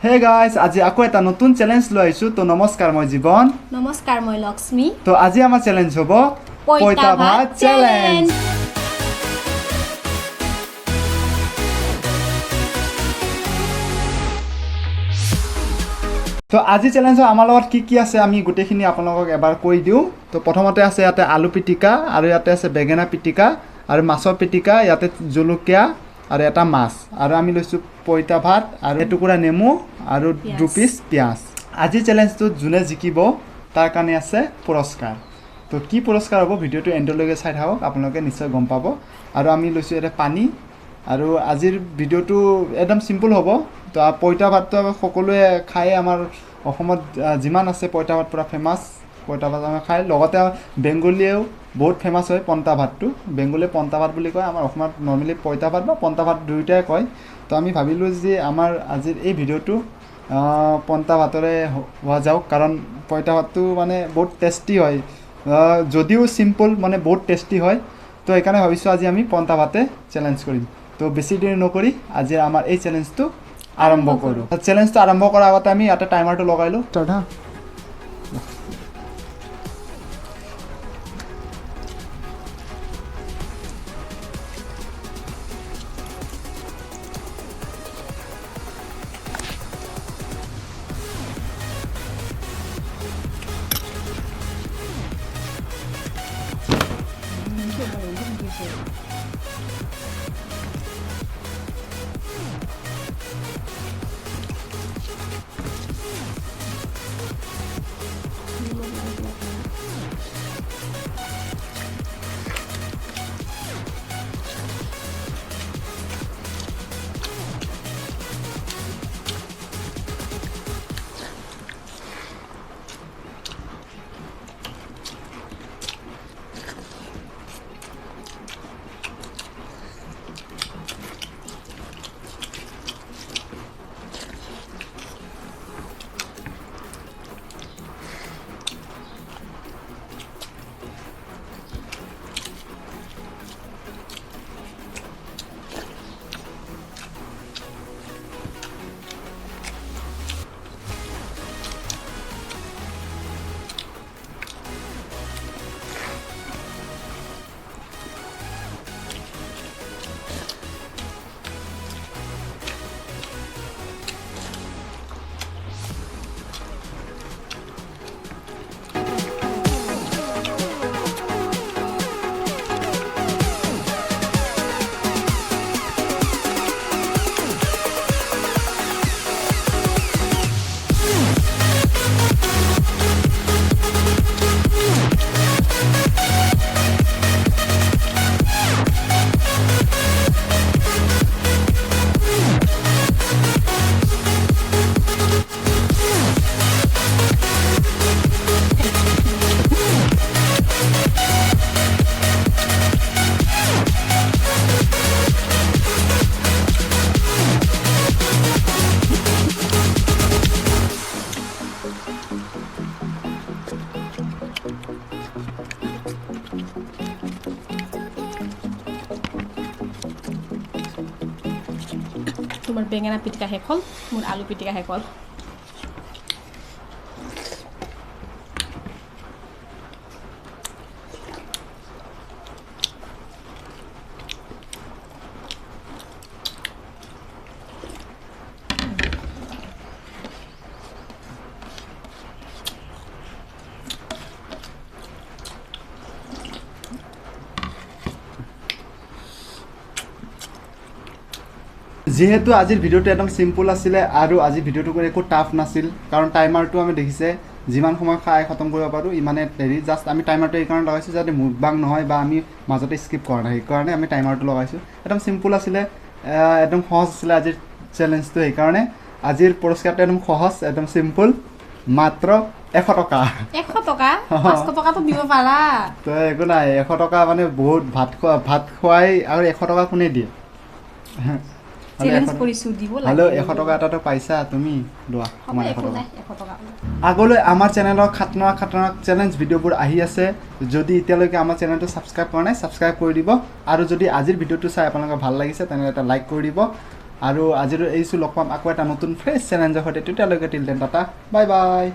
Hey guys, আজি আকৌ এটা নতুন চ্যালেঞ্জ লৈ আইছো তো নমস্কাৰ মই জীবন নমস্কাৰ মই লক্ষ্মী তো আজি আমাৰ চ্যালেঞ্জ হ'ব পইতা ভাত চ্যালেঞ্জ তো আজি চ্যালেঞ্জ আমাৰ লগত কি আছে আমি গুটেখিনি আপোনালোকক এবাৰ কৈ দিও তো প্ৰথমতে আছে ইয়াতে আলু পিটিকা আৰু ইয়াতে আছে বেঙেনা পিটিকা আৰু মাছৰ পিটিকা ইয়াতে জলকীয়া আৰু এটা মাছ আৰু আমি লৈছো পইতা ভাত আৰু এটুকুৰা নেমু আৰু 2 পিস পিয়াজ আজি চ্যালেঞ্জটো জুনে জিকিব তাৰ কাৰণে আছে পুৰস্কাৰ তো কি পুৰস্কাৰ হ'ব ভিডিওটো এন্ডলৈকে চাই থাকক আপোনালোকে নিশ্চয় গম পাব আৰু আমি লৈছো এটা পানী আৰু আজিৰ ভিডিওটো একদম সিম্পল হ'ব তো পইতা ভাতটো সকলোৱে খায় আমাৰ অসমত যিমান আছে পইতা ভাত পুৰা ফেমাস পইতা ভাত আমি খায় লগতে বেংগলীয়েও বহুত ফেমাস হয় পন্তা ভাতটো বেংগলীয়ে পন্তা ভাত বুলি কয় আমাৰ অসমত নৰমালি পইতা ভাত বা পন্তা ভাত দুইটাই কয় তো আমি ভাবিলো যে আমাৰ আজিৰ এই ভিডিওটো পন্তা ভাতৰে হোৱা যাওক কাৰণ পইতা ভাতটো মানে বহুত টেস্টি হয় যদিও সিম্পল মানে বহুত টেস্টি হয় তো এইকাৰণে ভাবিছো আজি আমি পন্তা ভাতে চ্যালেঞ্জ কৰিম তো বেছি দেৰি নকৰি আজি আমাৰ এই চ্যালেঞ্জটো আৰম্ভ কৰো চ্যালেঞ্জটো আৰম্ভ কৰাৰ আগতে আমি এটা টাইমাৰটো লগাইলো স্টাৰ্ট হা তোমাৰ বেঙেনা পিটিকা শেষ হ'ল মোৰ আলু পিটিকা শেষ হ'ল যেহেতু আজিৰ ভিডিওটো একদম সিম্পল আছিল আৰু আজি ভিডিওটো কৰি একো টাফ নাছিল কাৰণ টাইমাৰটো আমি দেখিছে যিমান সময় খাই খতম কৰিব পাৰো ইমানে হেৰি জাস্ট আমি টাইমাৰটো এই কাৰণে লগাইছো যাতে মুখবাং নহয় বা আমি মাজতে স্কিপ কৰা নাই সেইকাৰণে আমি টাইমাৰটো লগাইছো একদম সিম্পল আছিল একদম সহজ আছিল আজিৰ চ্যালেঞ্জটো এই কাৰণে আজিৰ পুৰস্কাৰটো একদম সহজ একদম সিম্পল মাত্ৰ 100 টকা 100 টকা 500 টকাটো দিব পাৰা তো একো নাই 100 টকা মানে বহুত ভাত খোৱাই আৰু 100 টকা কোনে দিয়ে চ্যালেঞ্জ কৰিছো দিব লাগে হ্যালো 100 টকা এটা তো পাইছা তুমি লোৱা আমাৰ 100 টকা আগলৈ আমাৰ চেনেলৰ খাতনা চ্যালেঞ্জ ভিডিওবোৰ আহি আছে যদি এতিয়ালৈকে আমাৰ চেনেলটো সাবস্ক্ৰাইব কৰা নাই সাবস্ক্ৰাইব কৰি দিব আৰু যদি আজিৰ ভিডিওটো চাই আপোনালোকৰ ভাল লাগিছে তেনে এটা লাইক কৰি দিব আৰু আজিৰ এইছো লগ পাম আকৌ এটা নতুন ফ্ৰেছ চেলেঞ্জৰ সৈতে তেতিয়ালৈকে till then tata bye bye